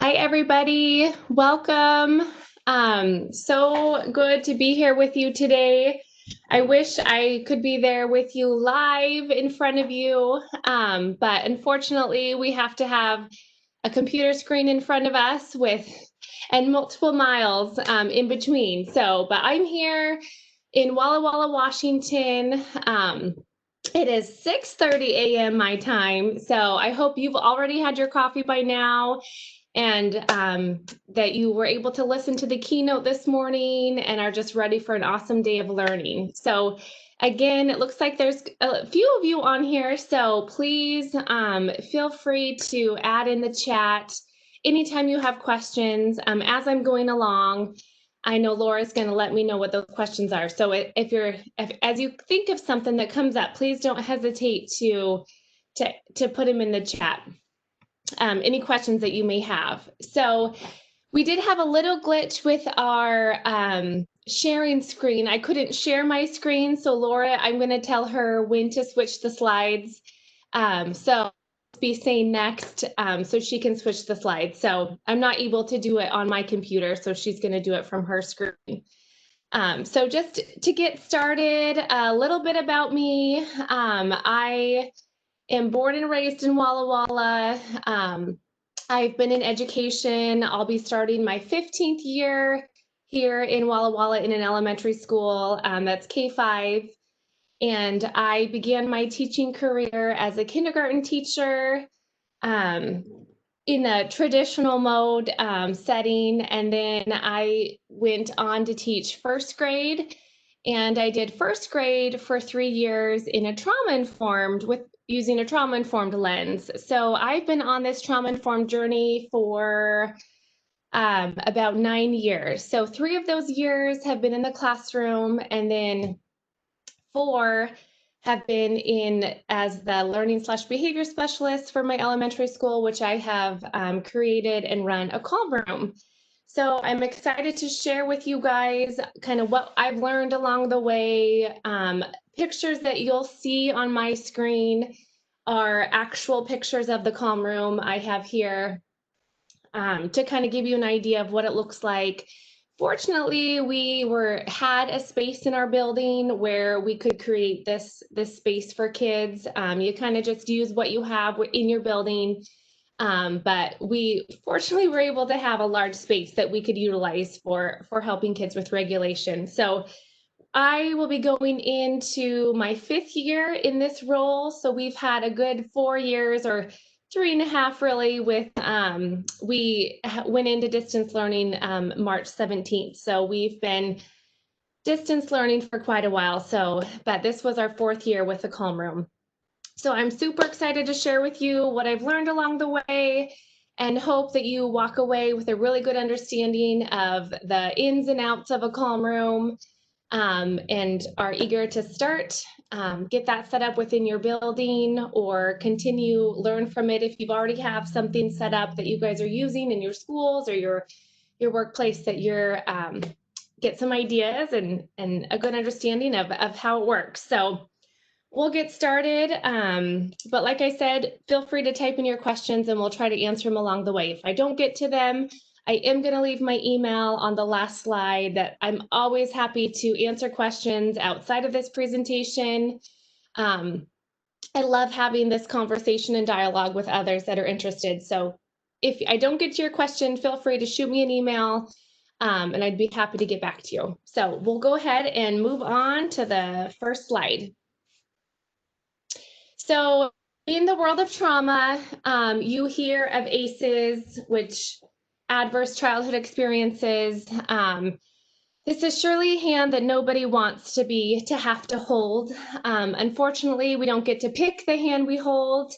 Hi, everybody. Welcome. So good to be here with you today. I wish I could be there with you live in front of you, but unfortunately, we have to have a computer screen in front of us and multiple miles in between. But I'm here in Walla Walla, Washington. It is 6:30 a.m. my time, so I hope you've already had your coffee by now and that you were able to listen to the keynote this morning and are just ready for an awesome day of learning. So again, it looks like there's a few of you on here, so please feel free to add in the chat anytime you have questions. As I'm going along, I know Laura's going to let me know what those questions are. So as you think of something that comes up, please don't hesitate to put them in the chat. Any questions that you may have. So we did have a little glitch with our sharing screen. I couldn't share my screen, so Laura, I'm going to tell her when to switch the slides. So be saying next so she can switch the slides. So I'm not able to do it on my computer, so she's going to do it from her screen. So just to get started, a little bit about me. I am born and raised in Walla Walla. I've been in education. I'll be starting my 15th year here in Walla Walla in an elementary school. That's K-5. And I began my teaching career as a kindergarten teacher in a traditional mode setting. And then I went on to teach first grade. And I did first grade for 3 years in a using a trauma-informed lens. So I've been on this trauma-informed journey for about 9 years. So 3 of those years have been in the classroom, and then 4 have been in as the learning/behavior specialist for my elementary school, which I have created and run a calm room. So I'm excited to share with you guys kind of what I've learned along the way. Pictures that you'll see on my screen are actual pictures of the calm room I have here to kind of give you an idea of what it looks like. Fortunately, we had a space in our building where we could create this space for kids. You kind of just use what you have in your building. But we fortunately were able to have a large space that we could utilize for helping kids with regulation. So I will be going into my 5th year in this role. So we've had a good 4 years or 3.5 really with, we went into distance learning March 17th. So we've been distance learning for quite a while. But this was our 4th year with the Calm Room. So I'm super excited to share with you what I've learned along the way and hope that you walk away with a really good understanding of the ins and outs of a calm room and are eager to start, get that set up within your building or learn from it if you've already have something set up that you guys are using in your schools or your workplace that you're get some ideas and a good understanding of how it works. So we'll get started, but like I said, feel free to type in your questions and we'll try to answer them along the way. If I don't get to them, I am going to leave my email on the last slide that I'm always happy to answer questions outside of this presentation. I love having this conversation and dialogue with others that are interested. So if I don't get to your question, feel free to shoot me an email and I'd be happy to get back to you. So we'll go ahead and move on to the first slide. So in the world of trauma, you hear of ACEs, which adverse childhood experiences. This is surely a hand that nobody wants to have to hold. Unfortunately, we don't get to pick the hand we hold.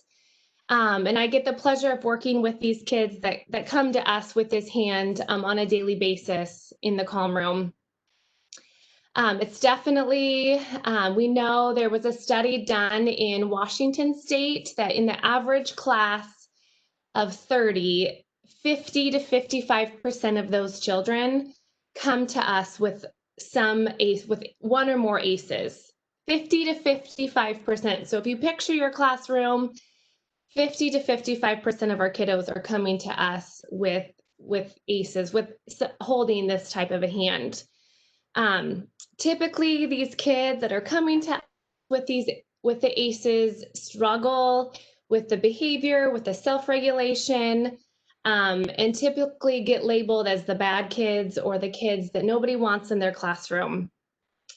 And I get the pleasure of working with these kids that come to us with this hand on a daily basis in the Calm Room. It's definitely, we know there was a study done in Washington State that in the average class of 30, 50 to 55% of those children come to us with with 1 or more ACEs. 50 to 55%. So if you picture your classroom, 50 to 55% of our kiddos are coming to us with ACEs, with holding this type of a hand. Typically, these kids that are coming to us with the ACEs struggle with the behavior, with the self-regulation, and typically get labeled as the bad kids or the kids that nobody wants in their classroom.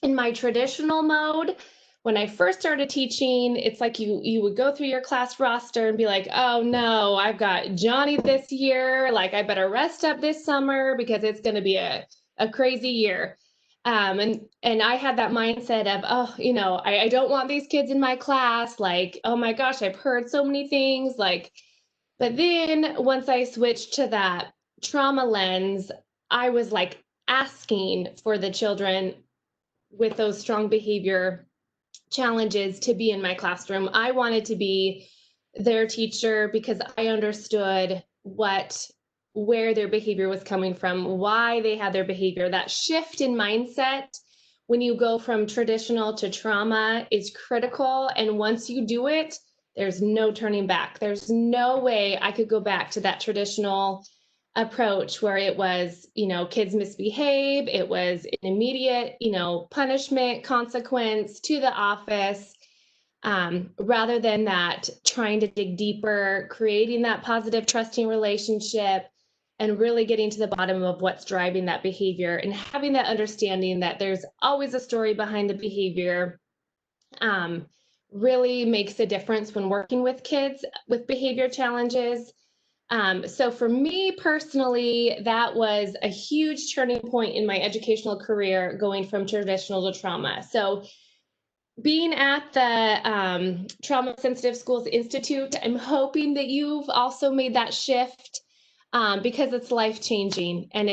In my traditional mode, when I first started teaching, it's like you would go through your class roster and be like, oh no, I've got Johnny this year. Like, I better rest up this summer because it's going to be a crazy year. And I had that mindset of, oh, I don't want these kids in my class. Like, oh my gosh, I've heard so many things. Like, but then once I switched to that trauma lens, I was like asking for the children with those strong behavior challenges to be in my classroom. I wanted to be their teacher because I understood where their behavior was coming from, why they had their behavior. That shift in mindset when you go from traditional to trauma is critical. And once you do it, there's no turning back. There's no way I could go back to that traditional approach where it was, kids misbehave, it was an immediate, punishment, consequence to the office, rather than that trying to dig deeper, creating that positive, trusting relationship, and really getting to the bottom of what's driving that behavior and having that understanding that there's always a story behind the behavior. Really makes a difference when working with kids with behavior challenges. So for me personally, that was a huge turning point in my educational career, going from traditional to trauma. So being at the Trauma Sensitive Schools Institute, I'm hoping that you've also made that shift, because it's life changing, and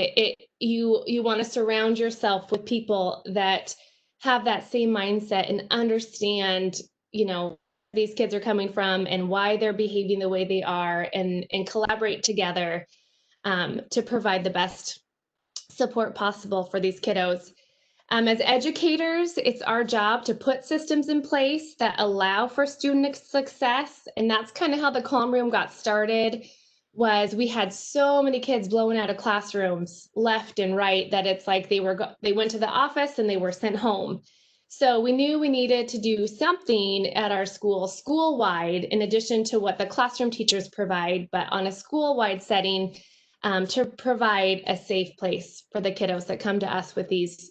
you want to surround yourself with people that have that same mindset and understand, these kids are coming from and why they're behaving the way they are, and collaborate together, to provide the best support possible for these kiddos. As educators, it's our job to put systems in place that allow for student success. And that's kind of how the Calm Room got started, was we had so many kids blowing out of classrooms left and right that it's like they went to the office and they were sent home. So we knew we needed to do something at our school-wide, in addition to what the classroom teachers provide, but on a school-wide setting, to provide a safe place for the kiddos that come to us with these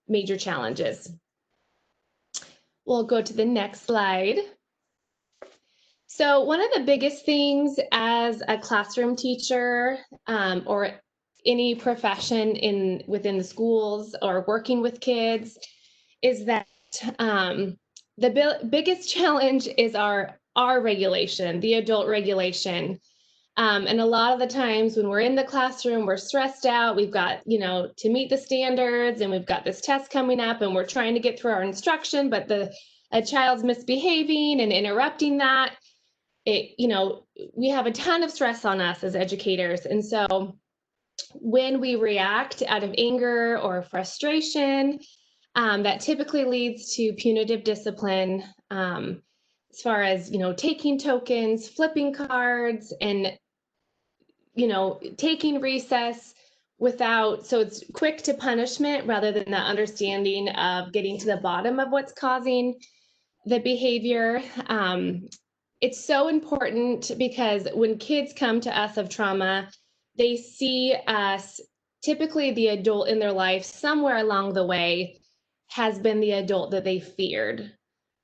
major challenges. We'll go to the next slide. So one of the biggest things as a classroom teacher, or any profession within the schools or working with kids, is that the biggest challenge is our regulation, the adult regulation. And a lot of the times when we're in the classroom, we're stressed out. We've got, to meet the standards, and we've got this test coming up, and we're trying to get through our instruction, but a child's misbehaving and interrupting that. We have a ton of stress on us as educators. And so when we react out of anger or frustration, that typically leads to punitive discipline, as far as, taking tokens, flipping cards, and taking recess so it's quick to punishment rather than the understanding of getting to the bottom of what's causing the behavior. It's so important because when kids come to us of trauma, they see us, typically the adult in their life somewhere along the way has been the adult that they feared.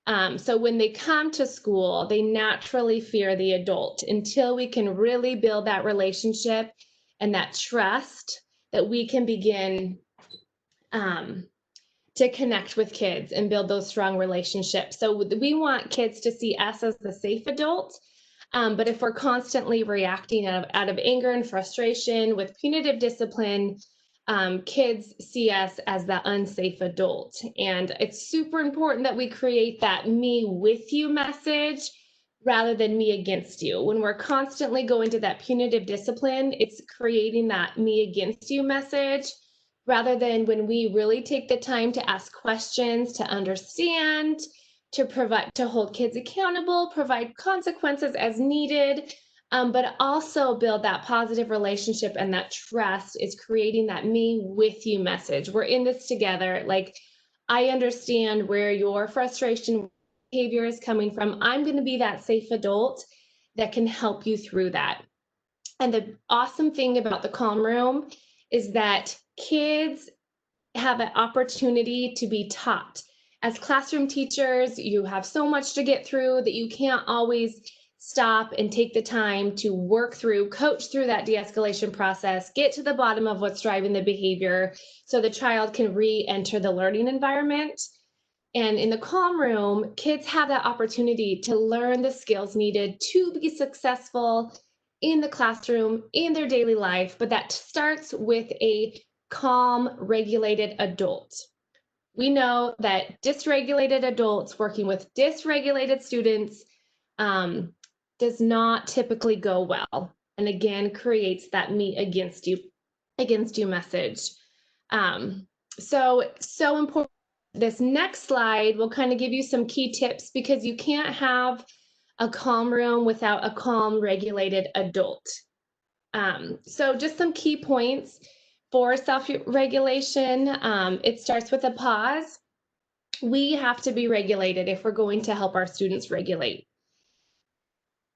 So when they come to school, they naturally fear the adult until we can really build that relationship and that trust that we can begin to connect with kids and build those strong relationships. So we want kids to see us as the safe adult. But if we're constantly reacting out of anger and frustration with punitive discipline, kids see us as the unsafe adult. And it's super important that we create that me with you message rather than me against you. When we're constantly going to that punitive discipline, it's creating that me against you message rather than when we really take the time to ask questions, to understand, to provide, to hold kids accountable, provide consequences as needed, but also build that positive relationship and that trust is creating that me with you message. We're in this together. Like, I understand where your frustration behavior is coming from. I'm going to be that safe adult that can help you through that. And the awesome thing about the calm room is that kids have an opportunity to be taught. As classroom teachers, you have so much to get through that you can't always stop and take the time to work through, coach through that de-escalation process, get to the bottom of what's driving the behavior so the child can re-enter the learning environment. And in the calm room, kids have that opportunity to learn the skills needed to be successful in the classroom, in their daily life, but that starts with a calm, regulated adult. We know that dysregulated adults working with dysregulated students does not typically go well, and again creates that me against you message. So important. This next slide will kind of give you some key tips because you can't have a calm room without a calm, regulated adult. So just some key points for self-regulation. It starts with a pause. We have to be regulated if we're going to help our students regulate.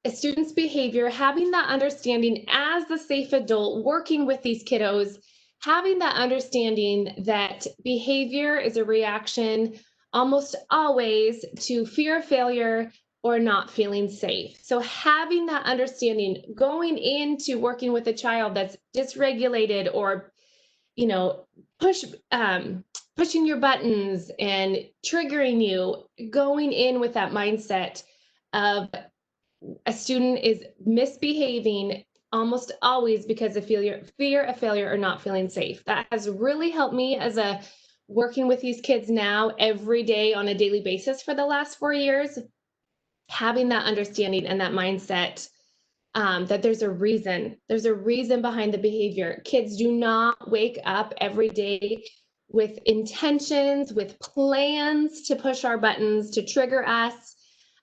A student's behavior, having that understanding as the safe adult working with these kiddos, having that understanding that behavior is a reaction almost always to fear of failure or not feeling safe. So having that understanding going into working with a child that's dysregulated or, you know, pushing your buttons and triggering you, going in with that mindset of a student is misbehaving almost always because of fear of failure or not feeling safe. That has really helped me as a working with these kids now every day on a daily basis for the last 4 years, having that understanding and that mindset that there's a reason behind the behavior. Kids do not wake up every day with intentions, with plans to push our buttons, to trigger us.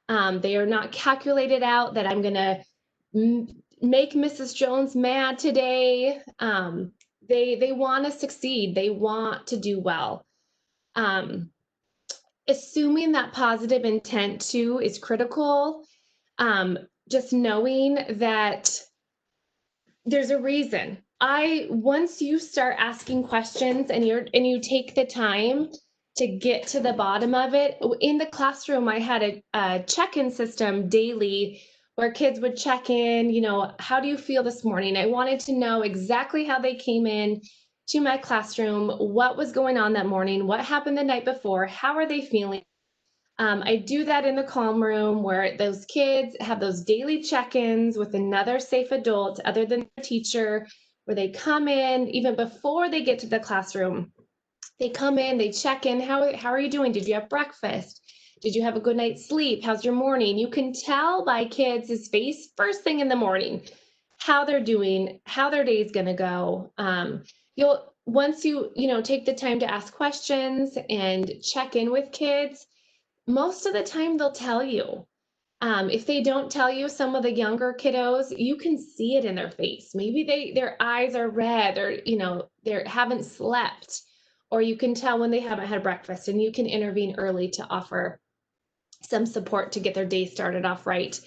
They are not calculated out that I'm going to make Mrs. Jones mad today. They want to succeed. They want to do well. Assuming that positive intent too is critical. Just knowing that there's a reason. Once you start asking questions and you take the time to get to the bottom of it, in the classroom, I had a check-in system daily where kids would check in, how do you feel this morning? I wanted to know exactly how they came in to my classroom, what was going on that morning, what happened the night before, how are they feeling? I do that in the calm room where those kids have those daily check-ins with another safe adult other than their teacher, where they come in even before they get to the classroom. They come in, they check in. How are you doing? Did you have breakfast? Did you have a good night's sleep? How's your morning? You can tell by kids' face first thing in the morning how they're doing, how their day's going to go. Once you take the time to ask questions and check in with kids, most of the time they'll tell you. If they don't tell you, some of the younger kiddos, you can see it in their face. Maybe their eyes are red, or they haven't slept, or you can tell when they haven't had breakfast, and you can intervene early to offer some support to get their day started off right.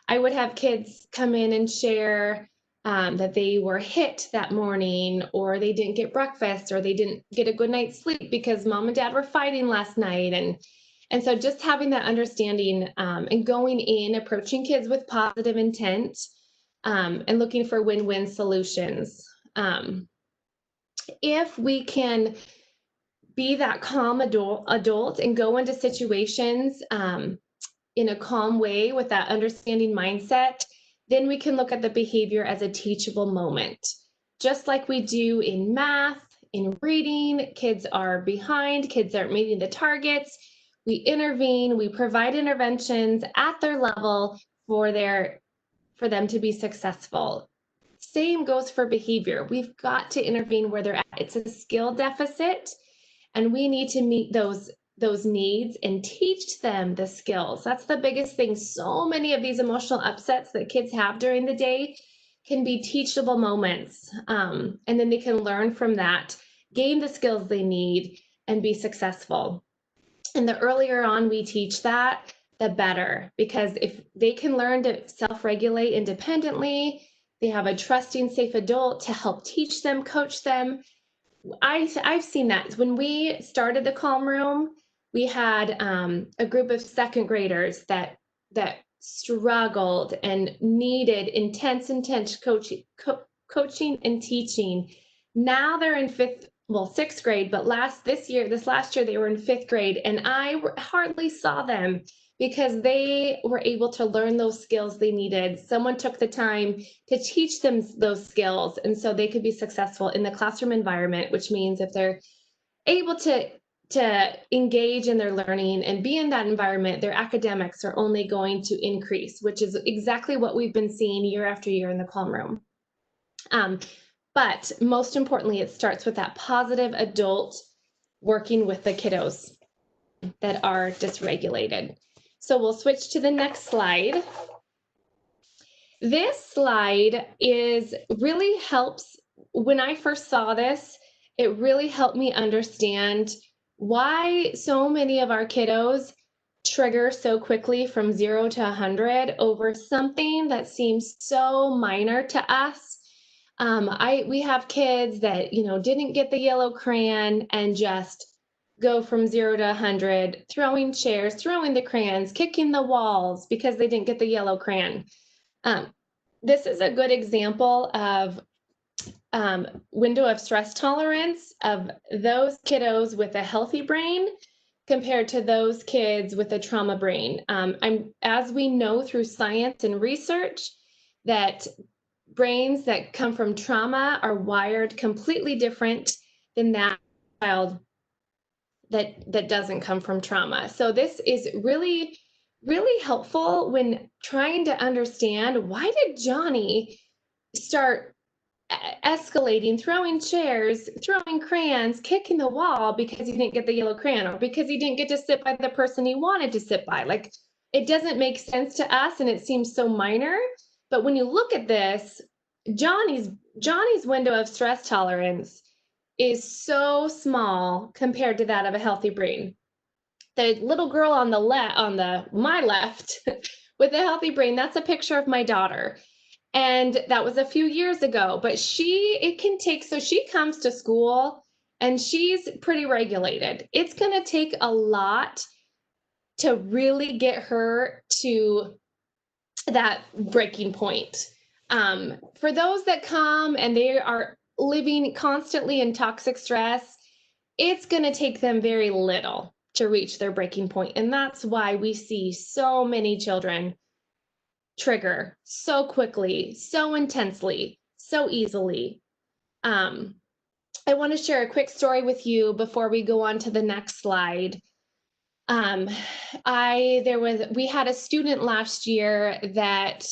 I would have kids come in and share that they were hit that morning, or they didn't get breakfast, or they didn't get a good night's sleep because mom and dad were fighting last night. And so just having that understanding and going in, approaching kids with positive intent and looking for win-win solutions. If we can be that calm adult and go into situations in a calm way with that understanding mindset, then we can look at the behavior as a teachable moment. Just like we do in math, in reading, kids are behind, kids aren't meeting the targets. We intervene, we provide interventions at their level for them to be successful. Same goes for behavior. We've got to intervene where they're at. It's a skill deficit, and we need to meet those needs and teach them the skills. That's the biggest thing. So many of these emotional upsets that kids have during the day can be teachable moments, and then they can learn from that, gain the skills they need, and be successful. And the earlier on we teach that, the better, because if they can learn to self-regulate independently, they have a trusting, safe adult to help teach them, coach them. I've seen that. When we started the Calm Room, we had a group of second graders that struggled and needed intense coaching and teaching. Now they're in sixth grade, but this last year they were in fifth grade, and I hardly saw them because they were able to learn those skills they needed. Someone took the time to teach them those skills, and so they could be successful in the classroom environment, which means if they're able to engage in their learning and be in that environment, their academics are only going to increase, which is exactly what we've been seeing year after year in the Calm Room. But most importantly, it starts with that positive adult working with the kiddos that are dysregulated. So we'll switch to the next slide. This slide really helps. When I first saw this, it really helped me understand why so many of our kiddos trigger so quickly from 0 to 100 over something that seems so minor to us. We have kids that, didn't get the yellow crayon and just go from 0 to 100, throwing chairs, throwing the crayons, kicking the walls because they didn't get the yellow crayon. This is a good example of window of stress tolerance of those kiddos with a healthy brain compared to those kids with a trauma brain. As we know through science and research, that brains that come from trauma are wired completely different than that child that doesn't come from trauma. So this is really, really helpful when trying to understand, why did Johnny start escalating, throwing chairs, throwing crayons, kicking the wall because he didn't get the yellow crayon, or because he didn't get to sit by the person he wanted to sit by? Like, it doesn't make sense to us, and it seems so minor. But when you look at this, Johnny's window of stress tolerance is so small compared to that of a healthy brain. The little girl on my left with a healthy brain, that's a picture of my daughter. And that was a few years ago, but so she comes to school and she's pretty regulated. It's going to take a lot to really get her to that breaking point. For those that come and they are living constantly in toxic stress, it's going to take them very little to reach their breaking point. And that's why we see so many children trigger so quickly, so intensely, so easily. I want to share a quick story with you before we go on to the next slide. We had a student last year that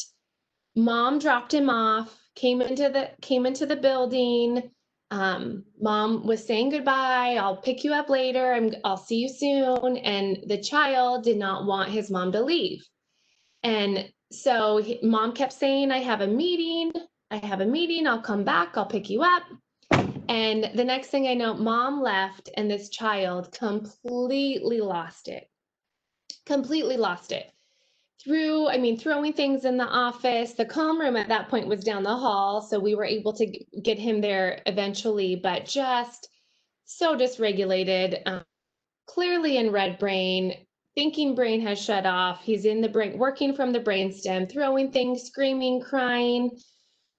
mom dropped him off, came into the building. Mom was saying goodbye. I'll pick you up later. I'll see you soon. And the child did not want his mom to leave. And so mom kept saying, I have a meeting. I'll come back. I'll pick you up. And the next thing I know, mom left and this child completely lost it. Throwing things in the office. The Calm Room at that point was down the hall, so we were able to get him there eventually, but just so dysregulated, clearly in red brain, thinking brain has shut off. He's in the brain, working from the brainstem, throwing things, screaming, crying.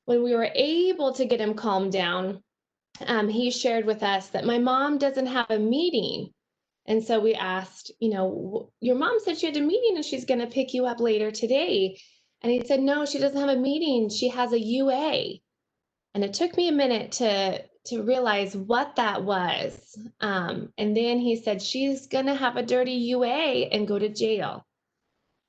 When we were able to get him calmed down, he shared with us that my mom doesn't have a meeting. And so we asked, your mom said she had a meeting and she's going to pick you up later today. And he said, no, she doesn't have a meeting. She has a UA. And it took me a minute to realize what that was. And then he said, she's going to have a dirty UA and go to jail.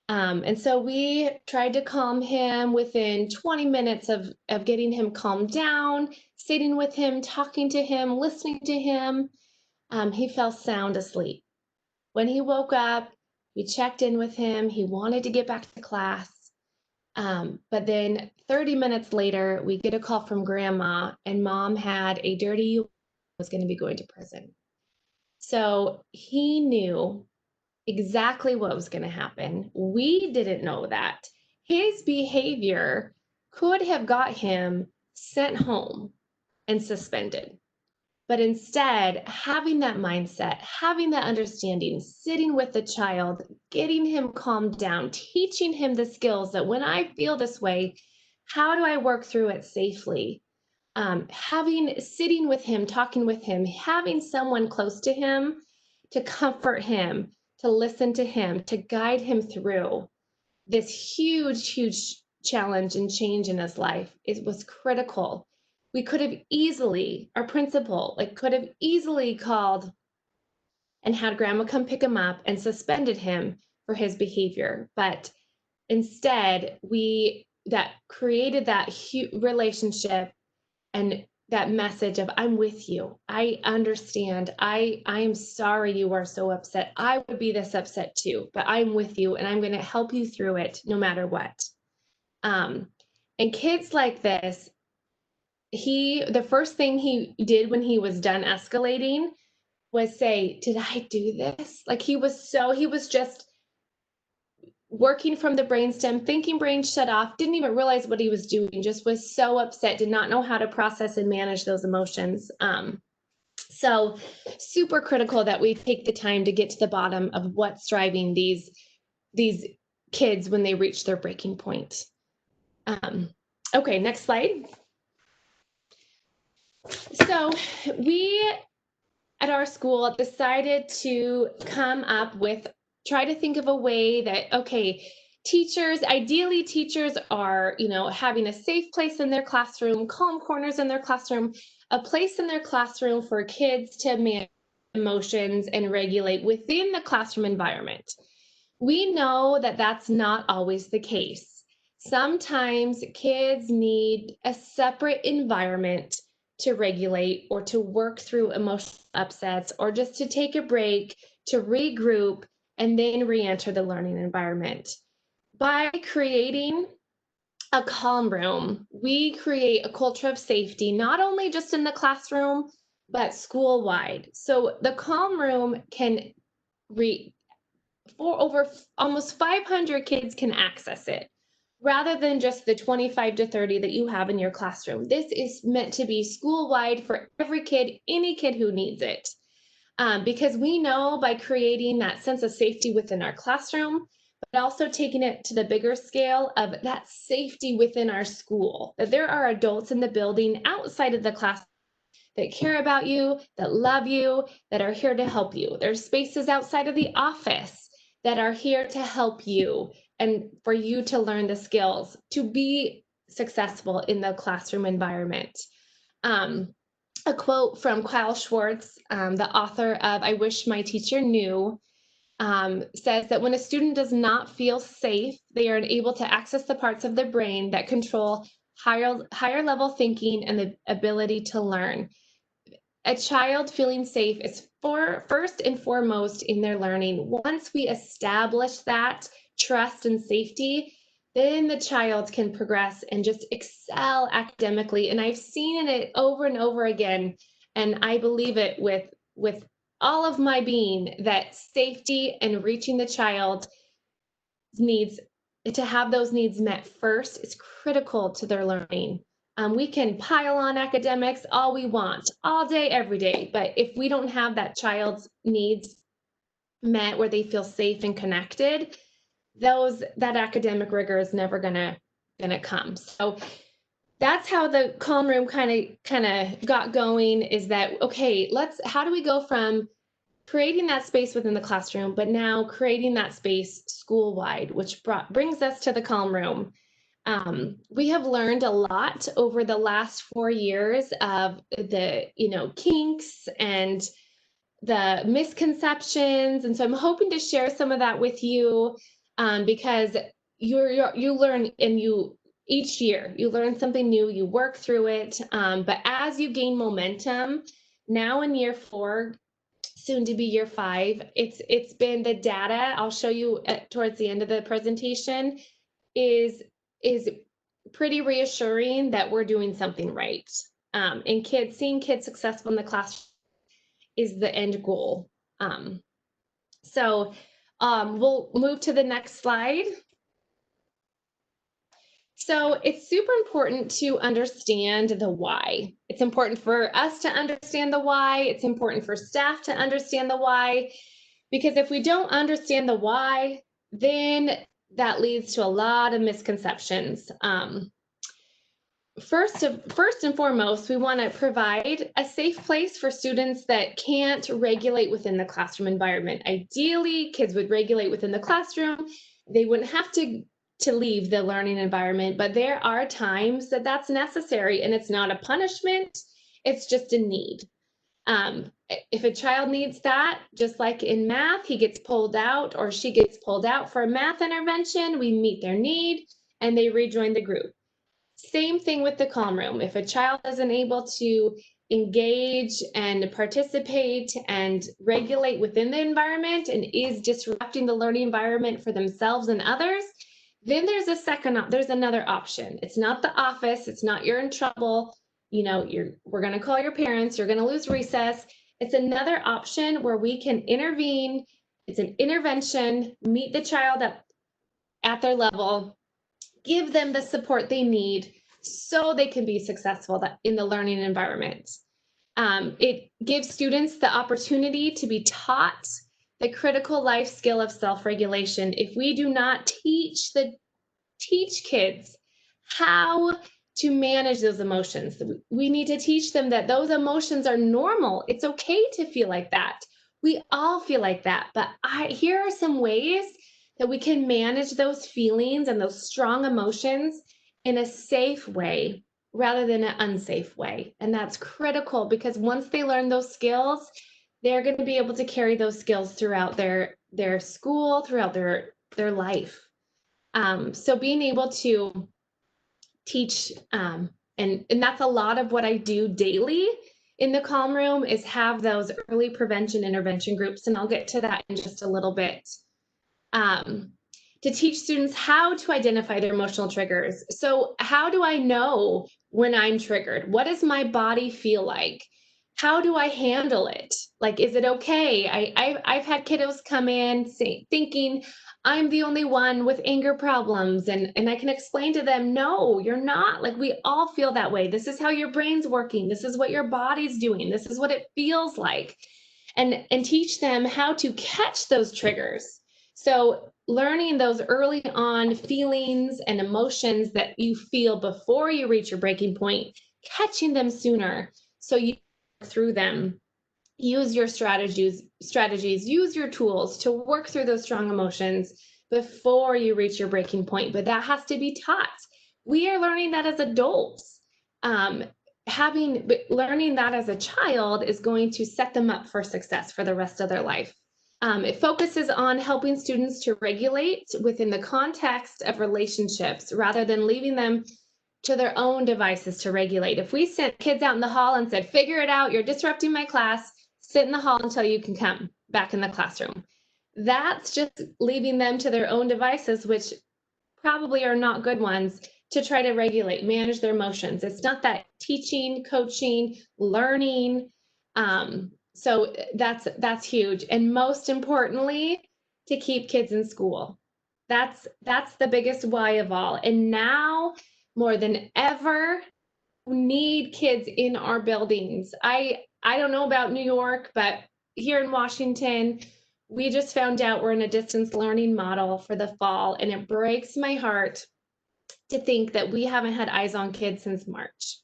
And so we tried to calm him within 20 minutes of getting him calmed down, sitting with him, talking to him, listening to him. He fell sound asleep. When he woke up, we checked in with him. He wanted to get back to class. But then 30 minutes later, we get a call from grandma, and mom had a dirty was going to be going to prison. So he knew exactly what was going to happen. We didn't know that. His behavior could have got him sent home and suspended. But instead, having that mindset, having that understanding, sitting with the child, getting him calmed down, teaching him the skills that when I feel this way, how do I work through it safely? Sitting with him, talking with him, having someone close to him to comfort him, to listen to him, to guide him through this huge challenge and change in his life. It was critical. We could have easily, our principal, could have easily called and had grandma come pick him up and suspended him for his behavior. But instead, we that created that relationship and that message of I'm with you. I understand. I am sorry you are so upset. I would be this upset too, but I'm with you and I'm going to help you through it no matter what. Um, and kids like this, the first thing he did when he was done escalating was say, "Did I do this?" Like he was just working from the brainstem, thinking brain shut off, didn't even realize what he was doing, just was so upset, did not know how to process and manage those emotions. So super critical that we take the time to get to the bottom of what's driving these kids when they reach their breaking point. Okay, next slide. So we at our school decided to come up with, try to think of a way that, okay, ideally teachers are, having a safe place in their classroom, calm corners in their classroom, a place in their classroom for kids to manage emotions and regulate within the classroom environment. We know that that's not always the case. Sometimes kids need a separate environment to regulate or to work through emotional upsets or just to take a break, to regroup, and then re-enter the learning environment. By creating a calm room, we create a culture of safety, not only just in the classroom, but school-wide. So the calm room can for over almost 500 kids can access it rather than just the 25 to 30 that you have in your classroom. This is meant to be school-wide for every kid, any kid who needs it. Because we know by creating that sense of safety within our classroom, but also taking it to the bigger scale of that safety within our school, that there are adults in the building outside of the class that care about you, that love you, that are here to help you. There's spaces outside of the office that are here to help you and for you to learn the skills to be successful in the classroom environment. A quote from Kyle Schwartz, the author of I Wish My Teacher Knew, says that when a student does not feel safe, they are unable to access the parts of their brain that control higher level thinking and the ability to learn. A child feeling safe is first and foremost in their learning. Once we establish that trust and safety, then the child can progress and just excel academically. And I've seen it over and over again, and I believe it with all of my being that safety and reaching the child needs, to have those needs met first is critical to their learning. We can pile on academics all we want, all day, every day, but if we don't have that child's needs met where they feel safe and connected, that academic rigor is never gonna come. So that's how the calm room kind of got going, is that, okay, how do we go from creating that space within the classroom, but now creating that space school-wide, which brings us to the calm room. We have learned a lot over the last 4 years of the, kinks and the misconceptions. And so I'm hoping to share some of that with you. because you learn, and each year you learn something new, you work through it. But as you gain momentum, now in year 4, soon to be year 5, it's been the data I'll show you towards the end of the presentation is pretty reassuring that we're doing something right. And seeing kids successful in the classroom is the end goal. So we'll move to the next slide. So it's super important to understand the why. It's important for us to understand the why. It's important for staff to understand the why, because if we don't understand the why, then that leads to a lot of misconceptions. First and foremost, we want to provide a safe place for students that can't regulate within the classroom environment. Ideally, kids would regulate within the classroom. They wouldn't have to leave the learning environment, but there are times that that's necessary, and it's not a punishment, it's just a need. If a child needs that, just like in math, he gets pulled out or she gets pulled out for a math intervention, we meet their need and they rejoin the group. Same thing with the calm room. If a child isn't able to engage and participate and regulate within the environment and is disrupting the learning environment for themselves and others, then there's another option. It's not the office, it's not you're in trouble, we're going to call your parents, you're going to lose recess. It's another option where we can intervene. It's an intervention, meet the child at their level, give them the support they need so they can be successful in the learning environment. It gives students the opportunity to be taught the critical life skill of self-regulation. If we do not teach kids how to manage those emotions, we need to teach them that those emotions are normal. It's okay to feel like that. We all feel like that, but here are some ways that we can manage those feelings and those strong emotions in a safe way rather than an unsafe way. And that's critical, because once they learn those skills, they're going to be able to carry those skills throughout their school, throughout their life. So being able to teach, and that's a lot of what I do daily in the calm room, is have those early prevention intervention groups, and I'll get to that in just a little bit. To teach students how to identify their emotional triggers. So how do I know when I'm triggered? What does my body feel like? How do I handle it? Like, is it okay? I've had kiddos come in thinking I'm the only one with anger problems, and I can explain to them, no, you're not. Like, we all feel that way. This is how your brain's working. This is what your body's doing. This is what it feels like. And teach them how to catch those triggers. So learning those early on feelings and emotions that you feel before you reach your breaking point, catching them sooner so you work through them. Use your strategies, use your tools to work through those strong emotions before you reach your breaking point. But that has to be taught. We are learning that as adults. Learning that as a child is going to set them up for success for the rest of their life. It focuses on helping students to regulate within the context of relationships rather than leaving them to their own devices to regulate. If we sent kids out in the hall and said, figure it out, you're disrupting my class, sit in the hall until you can come back in the classroom. That's just leaving them to their own devices, which probably are not good ones, to try to regulate, manage their emotions. It's not that teaching, coaching, learning. So that's huge. And most importantly, to keep kids in school. That's the biggest why of all. And now more than ever, we need kids in our buildings. I don't know about New York, but here in Washington, we just found out we're in a distance learning model for the fall, and it breaks my heart to think that we haven't had eyes on kids since March.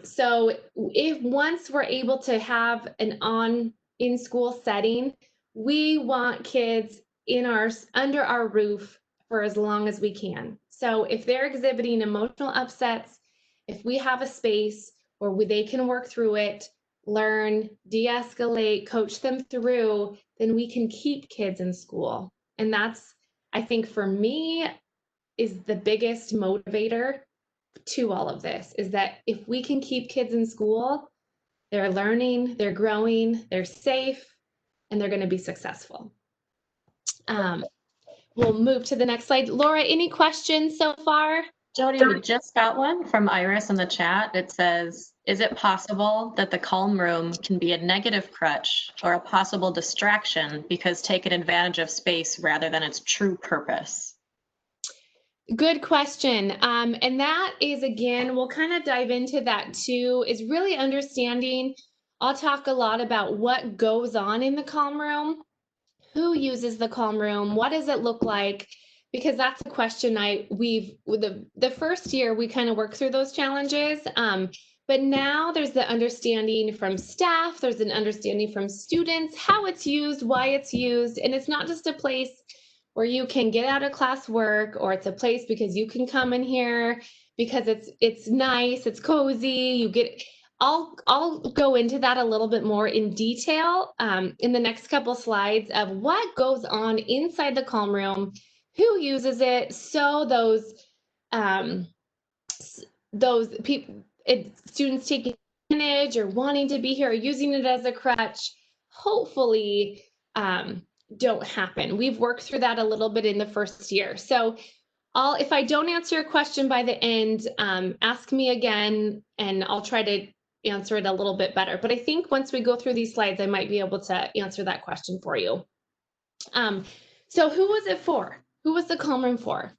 So if once we're able to have an in-school setting, we want kids under our roof for as long as we can. So if they're exhibiting emotional upsets, if we have a space where they can work through it, learn, de-escalate, coach them through, then we can keep kids in school. And that's I think for me is the biggest motivator to all of this is that if we can keep kids in school, they're learning, they're growing, they're safe, and they're going to be successful. We'll move to the next slide. Laura, any questions so far? Jody, we just got one from Iris in the chat. It says, is it possible that the calm room can be a negative crutch or a possible distraction because taken advantage of space rather than its true purpose? Good question. And that is, again, we'll kind of dive into that too, is really understanding. I'll talk a lot about what goes on in the calm room, who uses the calm room, what does it look like? Because that's a question the first year we kind of work through those challenges. But now there's the understanding from staff, there's an understanding from students, how it's used, why it's used. And it's not just a place where you can get out of class work, or it's a place because you can come in here because it's nice, it's cozy, you get I'll go into that a little bit more in detail in the next couple slides of what goes on inside the calm room, who uses it, so those people, students taking advantage or wanting to be here or using it as a crutch, hopefully don't happen. We've worked through that a little bit in the first year. So if I don't answer your question by the end, ask me again and I'll try to answer it a little bit better. But I think once we go through these slides, I might be able to answer that question for you. So who was it for? Who was the calm room for?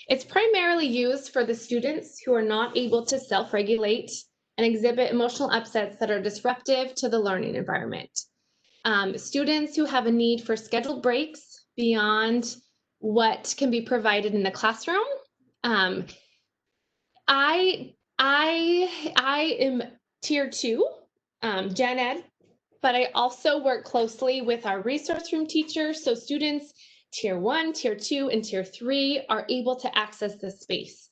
It's primarily used for the students who are not able to self-regulate and exhibit emotional upsets that are disruptive to the learning environment. Students who have a need for scheduled breaks beyond what can be provided in the classroom. I am tier 2, gen ed, but I also work closely with our resource room teachers. So students tier 1, tier 2, and tier 3 are able to access this space.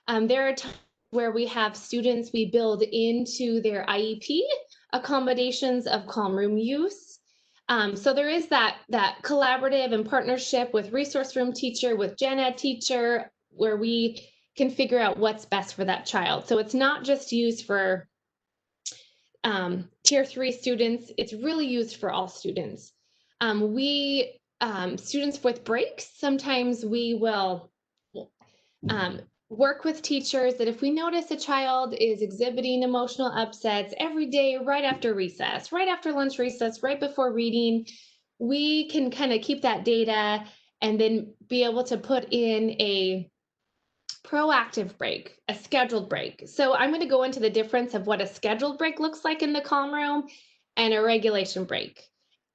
There are times where we have students, we build into their IEP accommodations of calm room use. So there is that collaborative and partnership with resource room teacher, with gen ed teacher, where we can figure out what's best for that child. So it's not just used for tier 3 students, it's really used for all students. Students with breaks, sometimes we will work with teachers that if we notice a child is exhibiting emotional upsets every day, right after recess, right after lunch recess, right before reading, we can kind of keep that data and then be able to put in a proactive break, a scheduled break. So I'm going to go into the difference of what a scheduled break looks like in the calm room and a regulation break.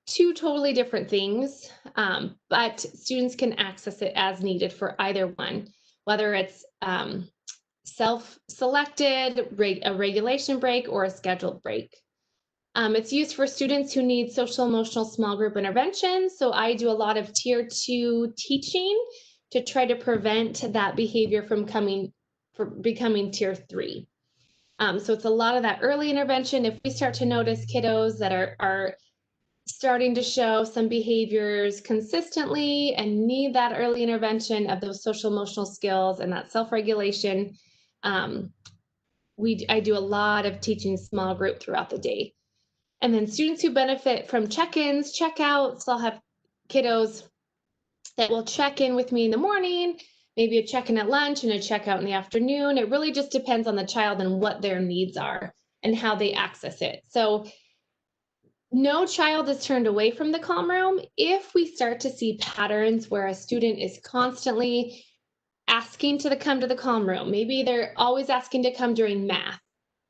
Two totally different things, but students can access it as needed for either one, whether it's self-selected, a regulation break, or a scheduled break. It's used for students who need social emotional small group intervention. So I do a lot of tier 2 teaching to try to prevent that behavior from becoming tier 3. So it's a lot of that early intervention. If we start to notice kiddos that are starting to show some behaviors consistently and need that early intervention of those social emotional skills and that self-regulation, I do a lot of teaching small group throughout the day. And then students who benefit from check-ins, check-outs, I'll have kiddos that will check in with me in the morning, maybe a check-in at lunch and a check-out in the afternoon. It really just depends on the child and what their needs are and how they access it. So no child is turned away from the calm room if we start to see patterns where a student is constantly asking to come to the calm room. Maybe they're always asking to come during math.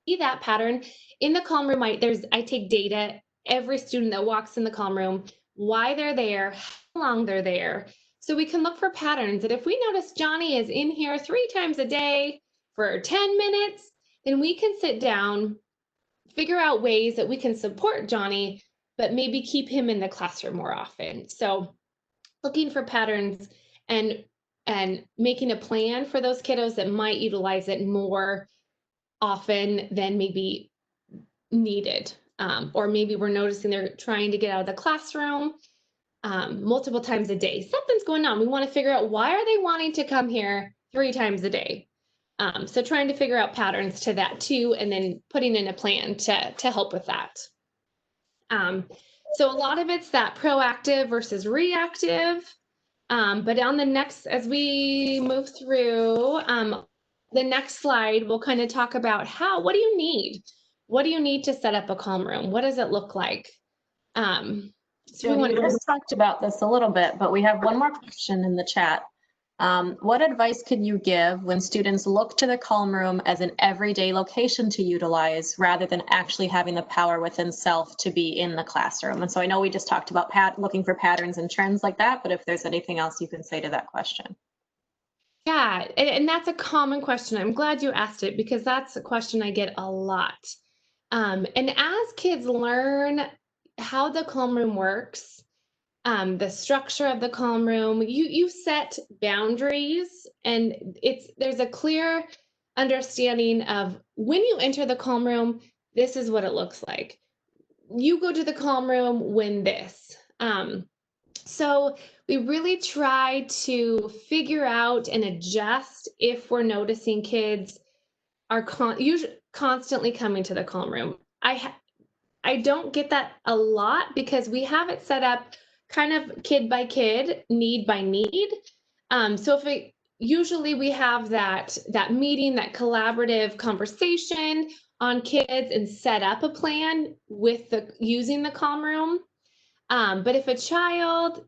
See that pattern in the calm room. I take data, every student that walks in the calm room, why they're there, how long they're there, so we can look for patterns. And if we notice Johnny is in here 3 times a day for 10 minutes, then we can sit down, figure out ways that we can support Johnny, but maybe keep him in the classroom more often. So looking for patterns and making a plan for those kiddos that might utilize it more often than maybe needed. Or maybe we're noticing they're trying to get out of the classroom. multiple times a day. Something's going on. We want to figure out, why are they wanting to come here 3 times a day? So trying to figure out patterns to that too, and then putting in a plan to help with that. So a lot of it's that proactive versus reactive. But on the next, as we move through, the next slide, we'll kind of talk about what do you need? What do you need to set up a calm room? What does it look like? So Jody, we just talked about this a little bit, but we have one more question in the chat. What advice could you give when students look to the calm room as an everyday location to utilize rather than actually having the power within self to be in the classroom? And so I know we just talked about looking for patterns and trends like that, but if there's anything else you can say to that question. Yeah, and that's a common question. I'm glad you asked it, because that's a question I get a lot. And as kids learn how the calm room works, the structure of the calm room, you set boundaries, and there's a clear understanding of, when you enter the calm room, this is what it looks like. You go to the calm room when this. So we really try to figure out and adjust if we're noticing kids are usually constantly coming to the calm room. I don't get that a lot, because we have it set up kind of kid by kid, need by need. So usually we have that meeting, that collaborative conversation on kids, and set up a plan with using the calm room. But if a child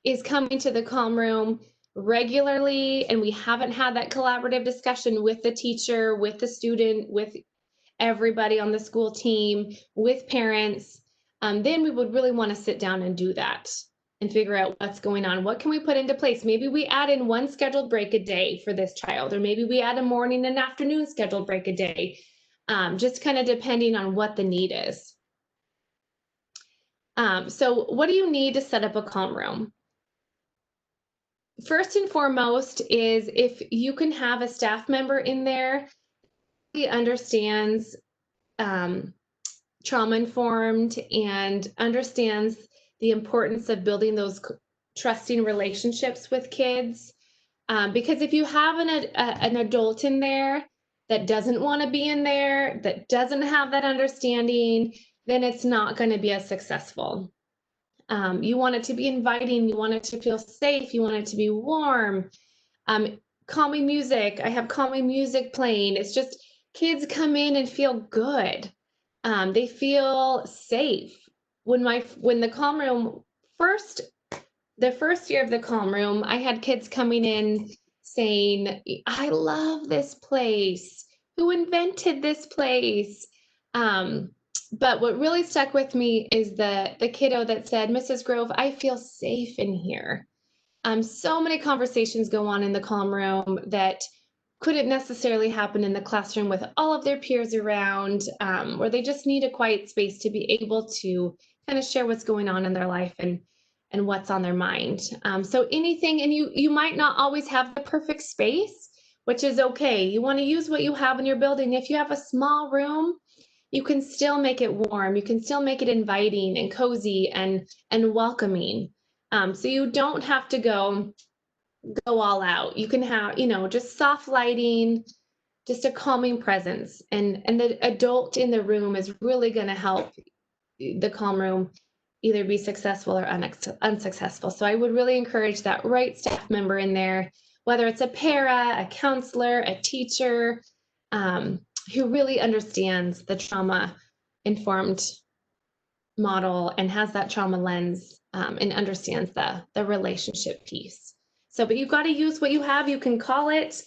is coming to the calm room regularly, and we haven't had that collaborative discussion with the teacher, with the student, with everybody on the school team, with parents, then we would really want to sit down and do that and figure out what's going on. What can we put into place? Maybe we add in one scheduled break a day for this child, or maybe we add a morning and afternoon scheduled break a day, just kind of depending on what the need is. So what do you need to set up a calm room? First and foremost is, if you can have a staff member in there who understands trauma informed and understands the importance of building those trusting relationships with kids. Because if you have an adult in there that doesn't want to be in there, that doesn't have that understanding, then it's not going to be as successful. You want it to be inviting, you want it to feel safe, you want it to be warm. Calming music, I have calming music playing. It's just, kids come in and feel good. They feel safe. When the calm room the first year of the calm room, I had kids coming in saying, I love this place. Who invented this place? But what really stuck with me is the kiddo that said, Mrs. Grove, I feel safe in here. So many conversations go on in the calm room that couldn't necessarily happen in the classroom with all of their peers around, where they just need a quiet space to be able to kind of share what's going on in their life and what's on their mind. So anything, and you might not always have the perfect space, which is okay. You want to use what you have in your building. If you have a small room, you can still make it warm. You can still make it inviting and cozy and welcoming. So you don't have to go all out. You can have, just soft lighting, just a calming presence, and the adult in the room is really going to help the calm room either be successful or unsuccessful. So I would really encourage that right staff member in there, whether it's a para, a counselor, a teacher, who really understands the trauma informed model and has that trauma lens, and understands the relationship piece. So, but you've got to use what you have. You can call it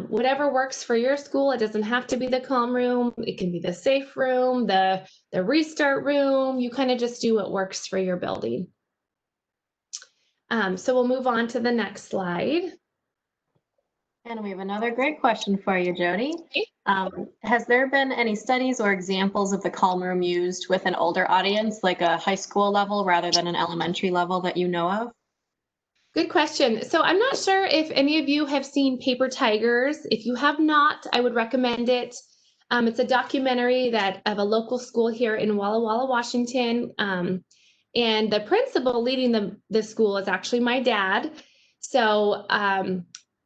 whatever works for your school. It doesn't have to be the calm room. It can be the safe room, the restart room. You kind of just do what works for your building. So we'll move on to the next slide. And we have another great question for you, Jody. Has there been any studies or examples of the calm room used with an older audience, like a high school level rather than an elementary level, that you know of? Good question. So I'm not sure if any of you have seen Paper Tigers. If you have not, I would recommend it. It's a documentary of a local school here in Walla Walla, Washington. And the principal leading the school is actually my dad. So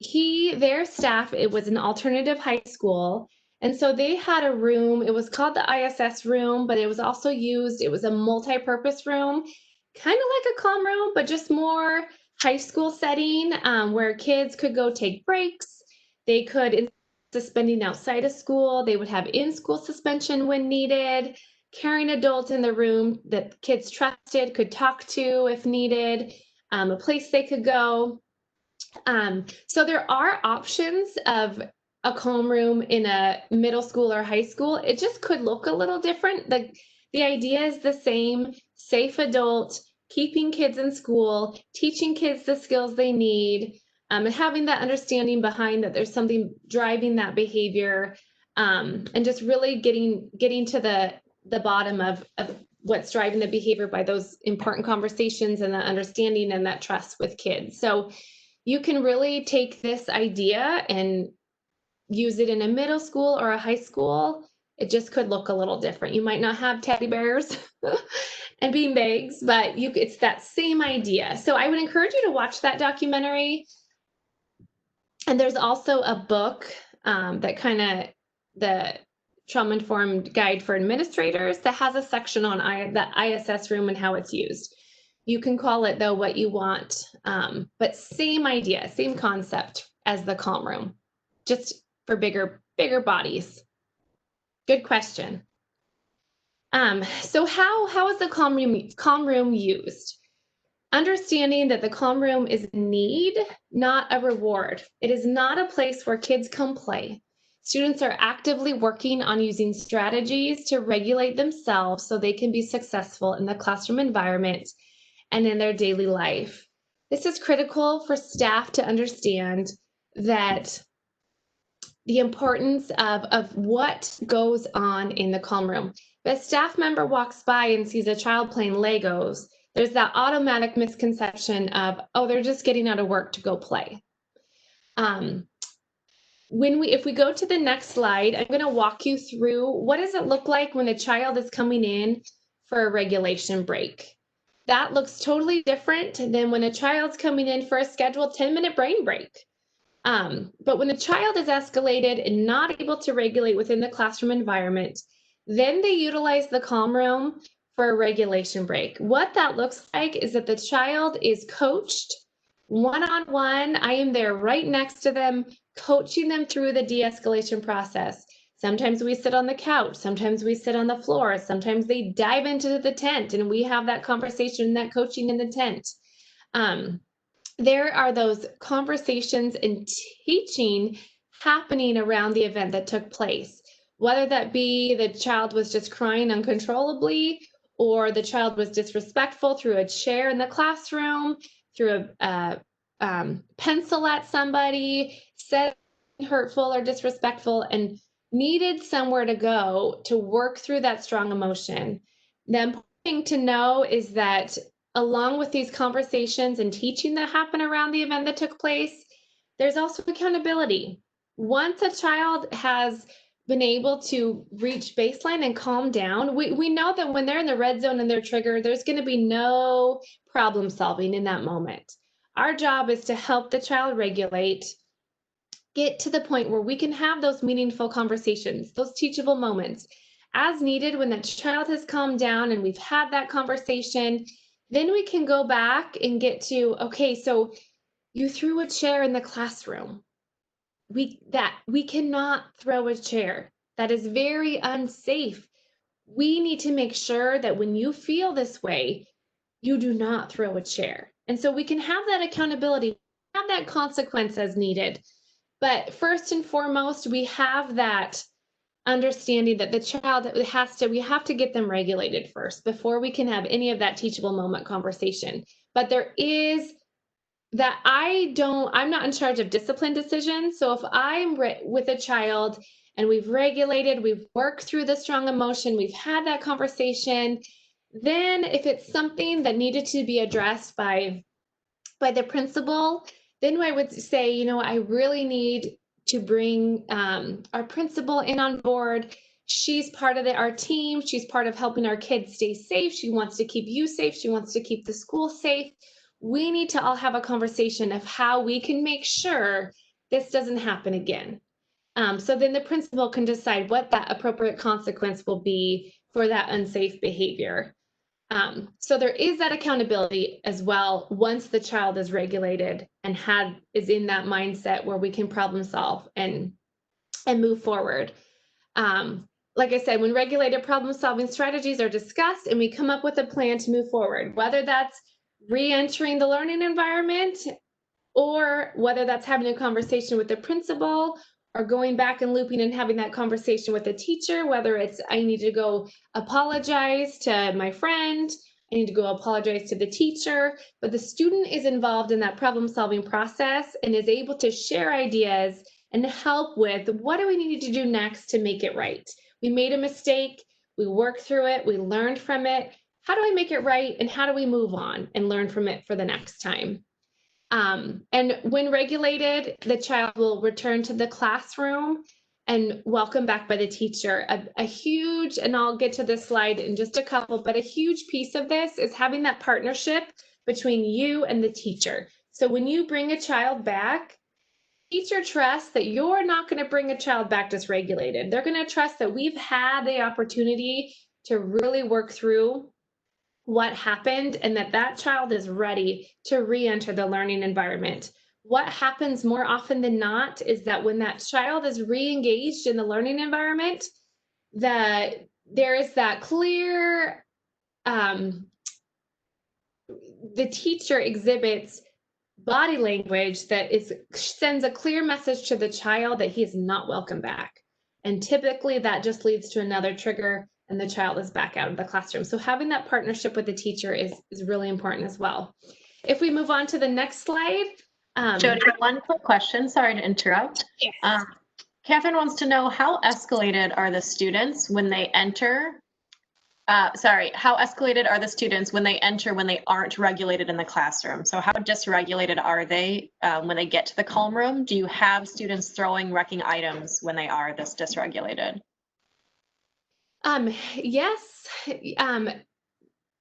their staff, it was an alternative high school. And so they had a room, it was called the ISS room, but it was also used, it was a multi-purpose room, kind of like a calm room, but just more high school setting, where kids could go take breaks. They could, instead of suspending outside of school, they would have in-school suspension when needed. Caring adult in the room that kids trusted, could talk to if needed, a place they could go. So there are options of a calm room in a middle school or high school. It just could look a little different. The idea is the same: safe adult, keeping kids in school, teaching kids the skills they need, and having that understanding behind that there's something driving that behavior, and just really getting to the bottom of what's driving the behavior by those important conversations and that understanding and that trust with kids. So you can really take this idea and use it in a middle school or a high school. It just could look a little different. You might not have teddy bears and beanbags, but it's that same idea. So I would encourage you to watch that documentary. And there's also a book, that kind of, the Trauma Informed Guide for Administrators, that has a section on the ISS room and how it's used. You can call it, though, what you want, but same idea, same concept as the calm room, just for bigger bodies. Good question. So how is the calm room used? Understanding that the calm room is a need, not a reward. It is not a place where kids come play. Students are actively working on using strategies to regulate themselves so they can be successful in the classroom environment and in their daily life. This is critical for staff to understand that the importance of what goes on in the calm room. If a staff member walks by and sees a child playing Legos, there's that automatic misconception of, oh, they're just getting out of work to go play. If we go to the next slide, I'm going to walk you through what does it look like when a child is coming in for a regulation break. That looks totally different than when a child's coming in for a scheduled 10-minute brain break. But when a child is escalated and not able to regulate within the classroom environment, then they utilize the calm room for a regulation break. What that looks like is that the child is coached one-on-one. I am there right next to them, coaching them through the de-escalation process. Sometimes we sit on the couch, sometimes we sit on the floor, sometimes they dive into the tent and we have that conversation, that coaching in the tent. There are those conversations and teaching happening around the event that took place, whether that be the child was just crying uncontrollably, or the child was disrespectful through a chair in the classroom, through a pencil at somebody, said hurtful or disrespectful, and needed somewhere to go to work through that strong emotion. The important thing to know is that along with these conversations and teaching that happen around the event that took place, there's also accountability. Once a child has been able to reach baseline and calm down, we know that when they're in the red zone and they're triggered, there's going to be no problem solving in that moment. Our job is to help the child regulate, get to the point where we can have those meaningful conversations, those teachable moments as needed. When the child has calmed down and we've had that conversation, then we can go back and get to, okay, so you threw a chair in the classroom. We cannot throw a chair. That is very unsafe. We need to make sure that when you feel this way, you do not throw a chair. And so we can have that accountability, have that consequence as needed. But first and foremost, we have that understanding that the child we have to get them regulated first before we can have any of that teachable moment conversation. But there is that I'm not in charge of discipline decisions. So if I'm with a child and we've regulated, we've worked through the strong emotion, we've had that conversation, then if it's something that needed to be addressed by the principal, then I would say, I really need to bring our principal in on board. She's part of our team. She's part of helping our kids stay safe. She wants to keep you safe. She wants to keep the school safe. We need to all have a conversation of how we can make sure this doesn't happen again. So then the principal can decide what that appropriate consequence will be for that unsafe behavior. So there is that accountability as well once the child is regulated and is in that mindset where we can problem solve and move forward. Like I said, when regulated problem solving strategies are discussed and we come up with a plan to move forward, whether that's re-entering the learning environment or whether that's having a conversation with the principal or going back and looping and having that conversation with the teacher, whether it's I need to go apologize to my friend, I need to go apologize to the teacher, but the student is involved in that problem solving process and is able to share ideas and help with what do we need to do next to make it right. We made a mistake, we worked through it, we learned from it. How do I make it right and how do we move on and learn from it for the next time? And when regulated, the child will return to the classroom and welcome back by the teacher. A huge, and I'll get to this slide in just a couple, but a huge piece of this is having that partnership between you and the teacher. So when you bring a child back, teacher trusts that you're not going to bring a child back dysregulated. They're going to trust that we've had the opportunity to really work through what happened and that child is ready to re-enter the learning environment. What happens more often than not is that when that child is re-engaged in the learning environment, that there is that clear, the teacher exhibits body language that sends a clear message to the child that he is not welcome back. And typically that just leads to another trigger and the child is back out of the classroom. So having that partnership with the teacher is really important as well. If we move on to the next slide. Jody, one quick question, sorry to interrupt. Yes. Catherine wants to know how escalated are the students when they enter how escalated are the students when they enter when they aren't regulated in the classroom? So how dysregulated are they when they get to the calm room? Do you have students throwing, wrecking items when they are this dysregulated? Yes.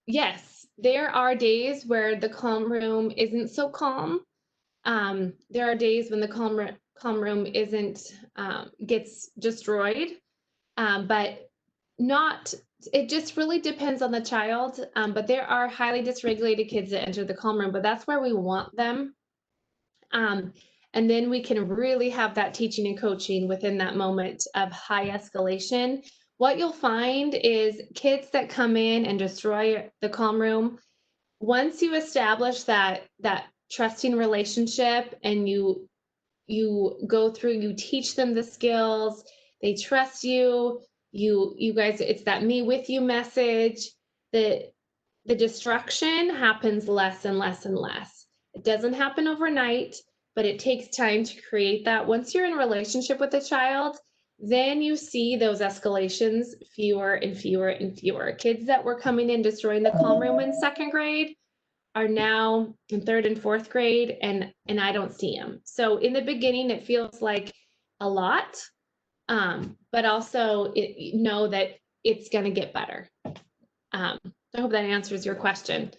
Yes, there are days where the calm room isn't so calm. There are days when the calm room isn't gets destroyed, but not. It just really depends on the child. But there are highly dysregulated kids that enter the calm room, but that's where we want them. And then we can really have that teaching and coaching within that moment of high escalation. What you'll find is kids that come in and destroy the calm room, once you establish that trusting relationship and you go through, you teach them the skills, they trust you, you guys, it's that me with you message, the destruction happens less and less and less. It doesn't happen overnight, but it takes time to create that. Once you're in a relationship with a child, then you see those escalations fewer and fewer and fewer. Kids that were coming in destroying the calm room in second grade are now in third and fourth grade, and I don't see them. So in the beginning, it feels like a lot, but also know that it's going to get better. I hope that answers your question.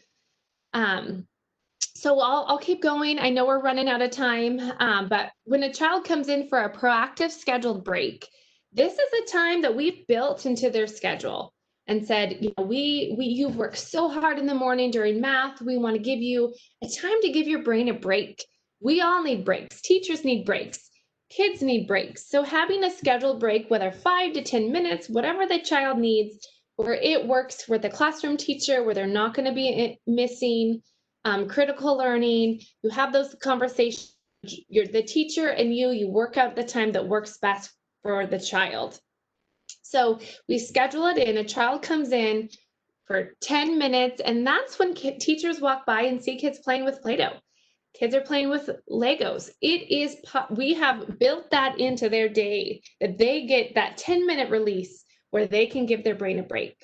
So I'll keep going. I know we're running out of time, but when a child comes in for a proactive scheduled break, this is a time that we've built into their schedule and said, you know, you've worked so hard in the morning during math. We want to give you a time to give your brain a break. We all need breaks. Teachers need breaks. Kids need breaks. So having a scheduled break, whether 5 to 10 minutes, whatever the child needs, where it works with the classroom teacher, where they're not going to be missing critical learning, you have those conversations, you're the teacher and you work out the time that works best for the child. So we schedule it in, a child comes in for 10 minutes, and that's when teachers walk by and see kids playing with Play-Doh. Kids are playing with Legos. We have built that into their day, that they get that 10-minute release where they can give their brain a break.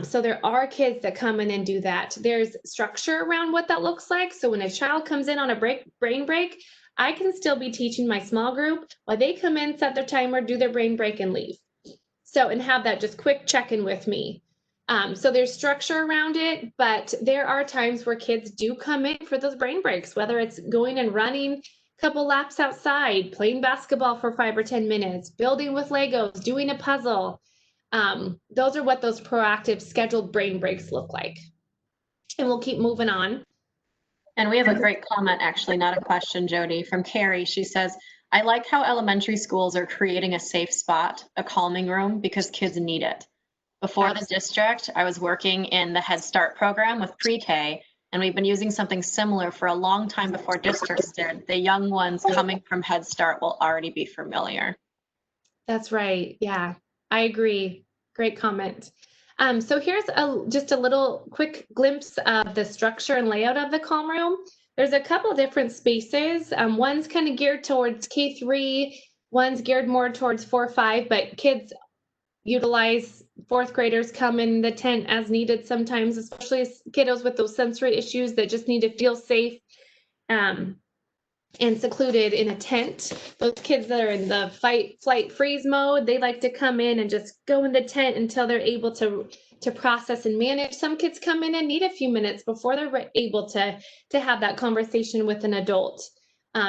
So there are kids that come in and do that. There's structure around what that looks like. So when a child comes in on a brain break, I can still be teaching my small group while they come in, set their timer, do their brain break, and leave. So, and have that just quick check-in with me. So there's structure around it, but there are times where kids do come in for those brain breaks, whether it's going and running a couple laps outside, playing basketball for 5 or 10 minutes, building with Legos, doing a puzzle. Those are what those proactive scheduled brain breaks look like. And we'll keep moving on. And we have a great comment, actually, not a question, Jody, from Carrie. She says, I like how elementary schools are creating a safe spot, a calming room, because kids need it. Before the district, I was working in the Head Start program with pre-K, and we've been using something similar for a long time before districts did. The young ones coming from Head Start will already be familiar. That's right. Yeah, I agree. Great comment. So here's just a little quick glimpse of the structure and layout of the calm room. There's a couple different spaces. One's kind of geared towards K3, one's geared more towards 4-5, but kids utilize, fourth graders come in the tent as needed sometimes, especially kiddos with those sensory issues that just need to feel safe and secluded in a tent. Those kids that are in the fight, flight, freeze mode, they like to come in and just go in the tent until they're able to process and manage. Some kids come in and need a few minutes before they're able to have that conversation with an adult.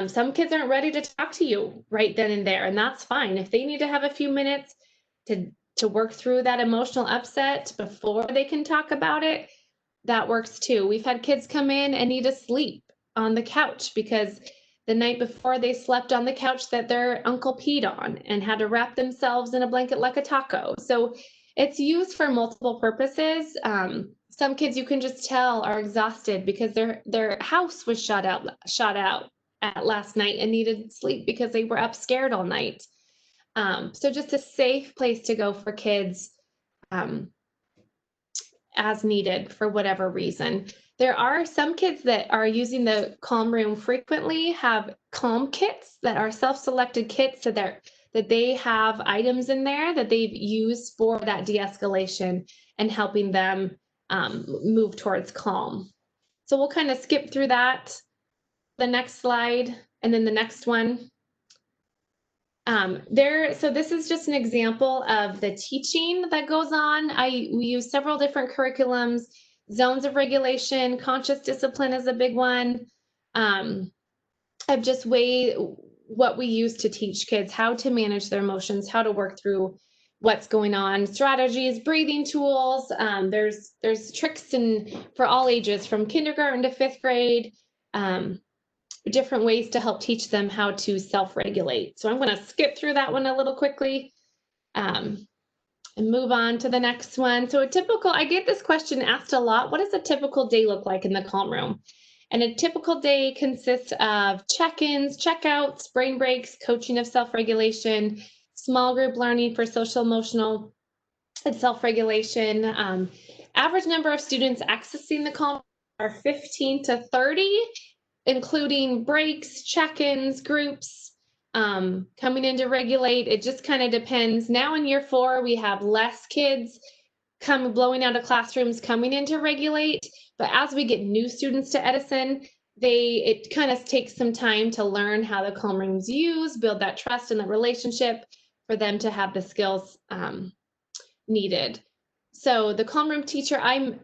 Some kids aren't ready to talk to you right then and there, and that's fine. If they need to have a few minutes to work through that emotional upset before they can talk about it, that works too. We've had kids come in and need to sleep on the couch because the night before they slept on the couch that their uncle peed on and had to wrap themselves in a blanket like a taco. So it's used for multiple purposes. Some kids you can just tell are exhausted because their house was shot out at last night and needed sleep because they were up scared all night. So just a safe place to go for kids as needed for whatever reason. There are some kids that are using the calm room frequently, have calm kits that are self-selected kits so that they have items in there that they've used for that de-escalation and helping them move towards calm. So we'll kind of skip through that, the next slide, and then the next one. So this is just an example of the teaching that goes on. We use several different curriculums, zones of regulation, conscious discipline is a big one. Of just what we use to teach kids how to manage their emotions, how to work through what's going on, strategies, breathing tools. There's tricks for all ages, from kindergarten to 5th grade. Different ways to help teach them how to self-regulate. So I'm going to skip through that one a little quickly and move on to the next one. So I get this question asked a lot. What does a typical day look like in the calm room? And a typical day consists of check-ins, check-outs, brain breaks, coaching of self-regulation, small group learning for social, emotional, and self-regulation. Average number of students accessing the calm are 15 to 30. Including breaks, check-ins, groups, coming in to regulate. It just kind of depends. Now in year 4, we have less kids blowing out of classrooms coming in to regulate. But as we get new students to Edison, it kind of takes some time to learn how the calm room's used, build that trust and the relationship for them to have the skills needed. So the calm room teacher, I'm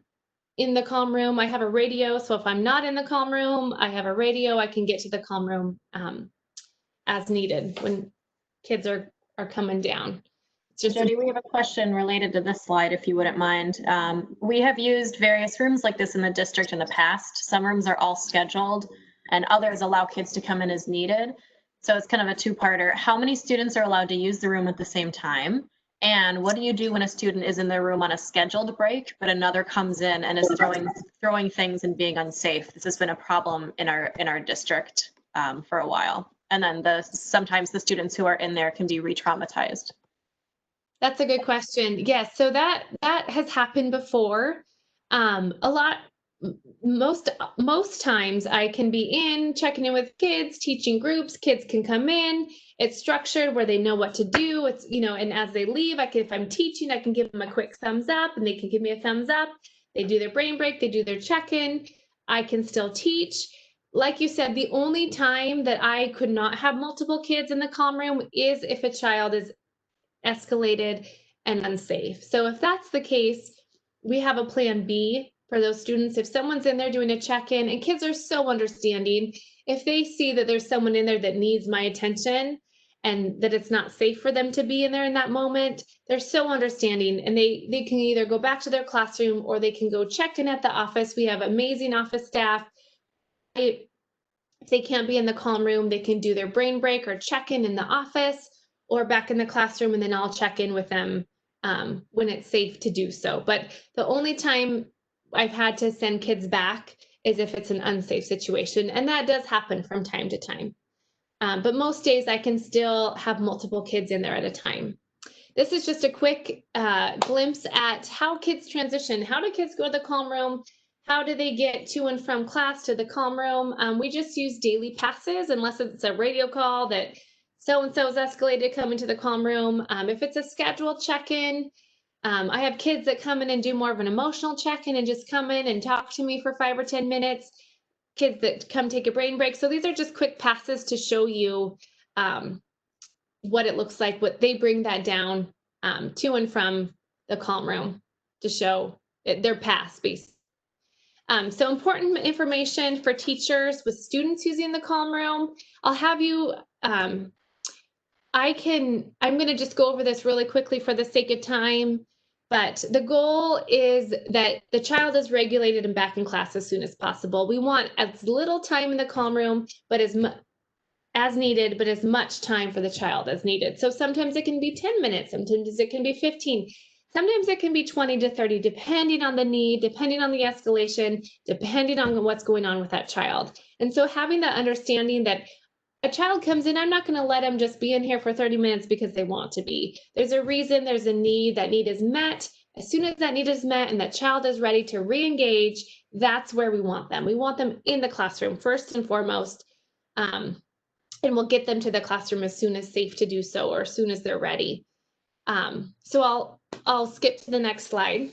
in the calm room, I have a radio. So if I'm not in the calm room, I have a radio. I can get to the calm room as needed when kids are coming down. Jody, we have a question related to this slide, if you wouldn't mind. We have used various rooms like this in the district in the past. Some rooms are all scheduled and others allow kids to come in as needed. So it's kind of a two-parter. How many students are allowed to use the room at the same time? And what do you do when a student is in their room on a scheduled break, but another comes in and is throwing things and being unsafe? This has been a problem in our district for a while. And then sometimes the students who are in there can be re-traumatized. That's a good question. Yes, so that has happened before. Most times I can be in checking in with kids, teaching groups. Kids can come in. It's structured where they know what to do. It's, and as they leave, if I'm teaching, I can give them a quick thumbs up and they can give me a thumbs up. They do their brain break, they do their check-in. I can still teach. Like you said, the only time that I could not have multiple kids in the calm room is if a child is escalated and unsafe. So if that's the case, we have a plan B for those students. If someone's in there doing a check-in, and kids are so understanding, if they see that there's someone in there that needs my attention and that it's not safe for them to be in there in that moment, they're so understanding, and they can either go back to their classroom or they can go check in at the office. We have amazing office staff. If they can't be in the calm room, they can do their brain break or check in the office or back in the classroom, and then I'll check in with them when it's safe to do so. But the only time I've had to send kids back is if it's an unsafe situation, and that does happen from time to time. But most days I can still have multiple kids in there at a time. This is just a quick glimpse at how kids transition. How do kids go to the calm room? How do they get to and from class to the calm room? We just use daily passes unless it's a radio call that so-and-so is escalated to come into the calm room. If it's a scheduled check-in, I have kids that come in and do more of an emotional check-in and just come in and talk to me for 5 or 10 minutes. Kids that come take a brain break. So these are just quick passes to show you what it looks like, what they bring that down to and from the calm room to show their pass basically. So important information for teachers with students using the calm room. I'll have you, I'm going to just go over this really quickly for the sake of time, but the goal is that the child is regulated and back in class as soon as possible. We want as little time in the calm room, but as needed, but as much time for the child as needed. So sometimes it can be 10 minutes, sometimes it can be 15, sometimes it can be 20 to 30, depending on the need, depending on the escalation, depending on what's going on with that child. And so having that understanding that a child comes in, I'm not going to let them just be in here for 30 minutes because they want to be. There's a reason, there's a need, that need is met. As soon as that need is met and that child is ready to re-engage, that's where we want them. We want them in the classroom first and foremost. And we'll get them to the classroom as soon as safe to do so, or as soon as they're ready. So I'll skip to the next slide.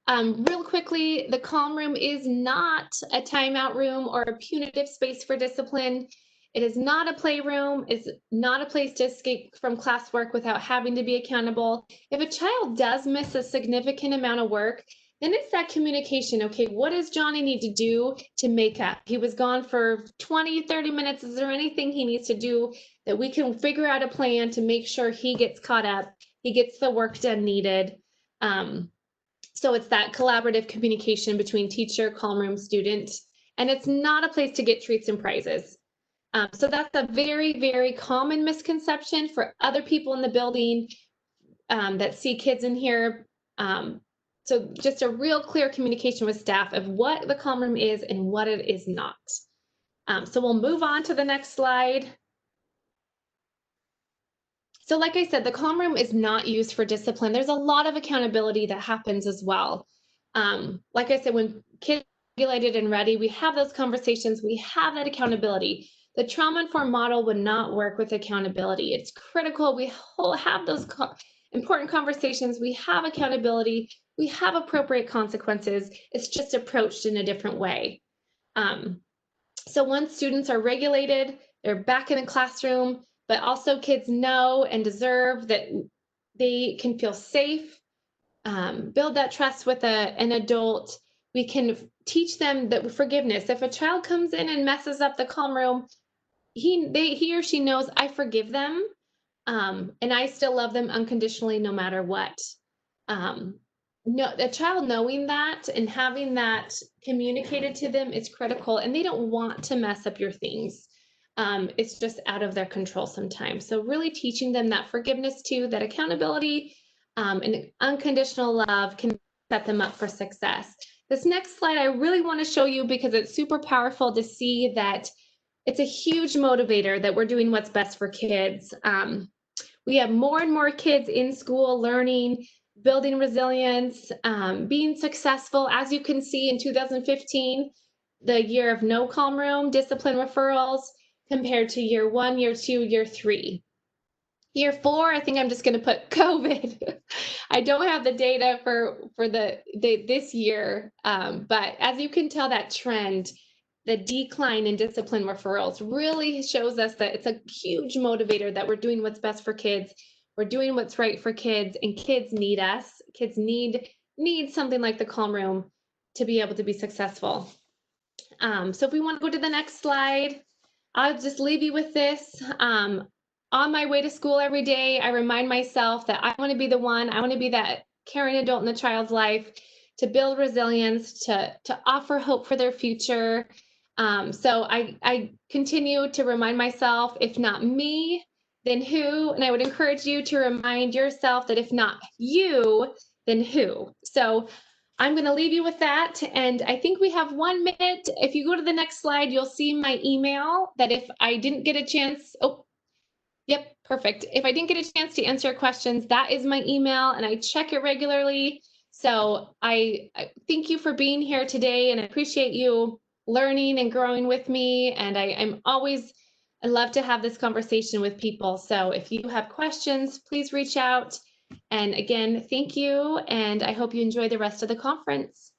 Real quickly, the calm room is not a timeout room or a punitive space for discipline. It is not a playroom. It's not a place to escape from classwork without having to be accountable. If a child does miss a significant amount of work, then it's that communication. Okay, what does Johnny need to do to make up? He was gone for 20, 30 minutes. Is there anything he needs to do that we can figure out a plan to make sure he gets caught up, he gets the work done needed? So it's that collaborative communication between teacher, calm room, student, and it's not a place to get treats and prizes. So that's a very, very common misconception for other people in the building that see kids in here. So just a real clear communication with staff of what the calm room is and what it is not. So we'll move on to the next slide. So like I said, the calm room is not used for discipline. There's a lot of accountability that happens as well. Like I said, when kids are regulated and ready, we have those conversations, we have that accountability. The trauma-informed model would not work with accountability. It's critical we have those important conversations, we have accountability, we have appropriate consequences. It's just approached in a different way. So once students are regulated, they're back in a classroom, but also kids know and deserve that they can feel safe, build that trust with an adult. We can teach them that forgiveness. If a child comes in and messes up the calm room, he or she knows I forgive them, and I still love them unconditionally no matter what. No, a child knowing that and having that communicated to them is critical, and they don't want to mess up your things. It's just out of their control sometimes. So really teaching them that forgiveness too, that accountability, and unconditional love can set them up for success. This next slide I really want to show you because it's super powerful to see that it's a huge motivator that we're doing what's best for kids. We have more and more kids in school learning, building resilience, being successful. As you can see in 2015, the year of no calm room, discipline referrals, compared to year 1, year 2, year 3. Year 4, I think I'm just going to put COVID. I don't have the data for this year, but as you can tell, that trend, the decline in discipline referrals really shows us that it's a huge motivator that we're doing what's best for kids. we're doing what's right for kids, and kids need us. Kids need something like the Calm Room to be able to be successful. So if we want to go to the next slide, I'll just leave you with this. On my way to school every day, I remind myself that I want to be the one, I want to be that caring adult in a child's life, to build resilience, to offer hope for their future. So I continue to remind myself, if not me, then who? And I would encourage you to remind yourself that if not you, then who? So I'm going to leave you with that. And I think we have 1 minute. If you go to the next slide, you'll see my email that if I didn't get a chance, oh, yep, perfect. If I didn't get a chance to answer your questions, that is my email and I check it regularly. So I thank you for being here today and I appreciate you learning and growing with me. And I love to have this conversation with people. So if you have questions, please reach out. And again, thank you. And I hope you enjoy the rest of the conference.